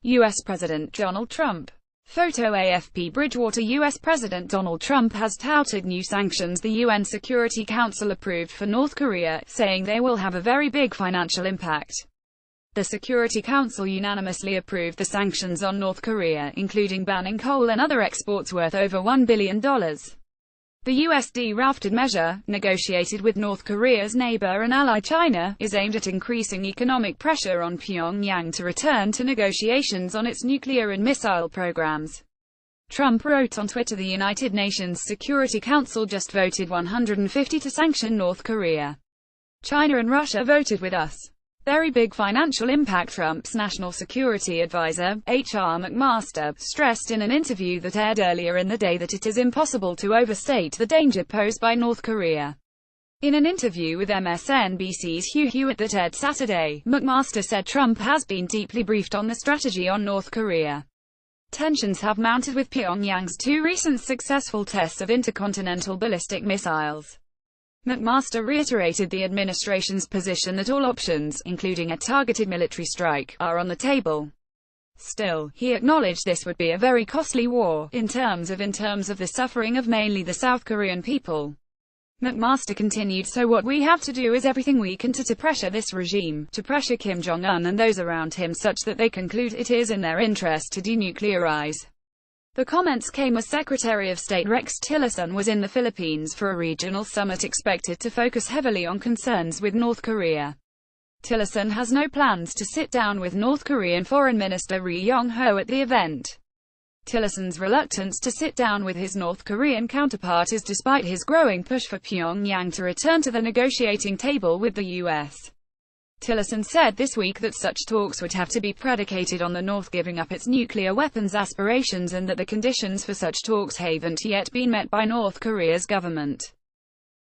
U.S. President Donald Trump. Photo AFP. Bridgewater. U.S. President Donald Trump has touted new sanctions the UN Security Council approved for North Korea, saying they will have a very big financial impact. The Security Council unanimously approved the sanctions on North Korea, including banning coal and other exports worth over $1 billion. The USD drafted measure, negotiated with North Korea's neighbor and ally China, is aimed at increasing economic pressure on Pyongyang to return to negotiations on its nuclear and missile programs. Trump wrote on Twitter, the United Nations Security Council just voted 150 to sanction North Korea. China and Russia voted with us. Very big financial impact. Trump's national security advisor, H.R. McMaster, stressed in an interview that aired earlier in the day that it is impossible to overstate the danger posed by North Korea. In an interview with MSNBC's Hugh Hewitt that aired Saturday, McMaster said Trump has been deeply briefed on the strategy on North Korea. Tensions have mounted with Pyongyang's two recent successful tests of intercontinental ballistic missiles. McMaster reiterated the administration's position that all options, including a targeted military strike, are on the table. Still, he acknowledged this would be a very costly war, in terms of the suffering of mainly the South Korean people. McMaster continued, so what we have to do is everything we can to pressure this regime, to pressure Kim Jong-un and those around him such that they conclude it is in their interest to denuclearize. The comments came as Secretary of State Rex Tillerson was in the Philippines for a regional summit expected to focus heavily on concerns with North Korea. Tillerson has no plans to sit down with North Korean Foreign Minister Ri Yong-ho at the event. Tillerson's reluctance to sit down with his North Korean counterpart is despite his growing push for Pyongyang to return to the negotiating table with the U.S. Tillerson said this week that such talks would have to be predicated on the North giving up its nuclear weapons aspirations and that the conditions for such talks haven't yet been met by North Korea's government.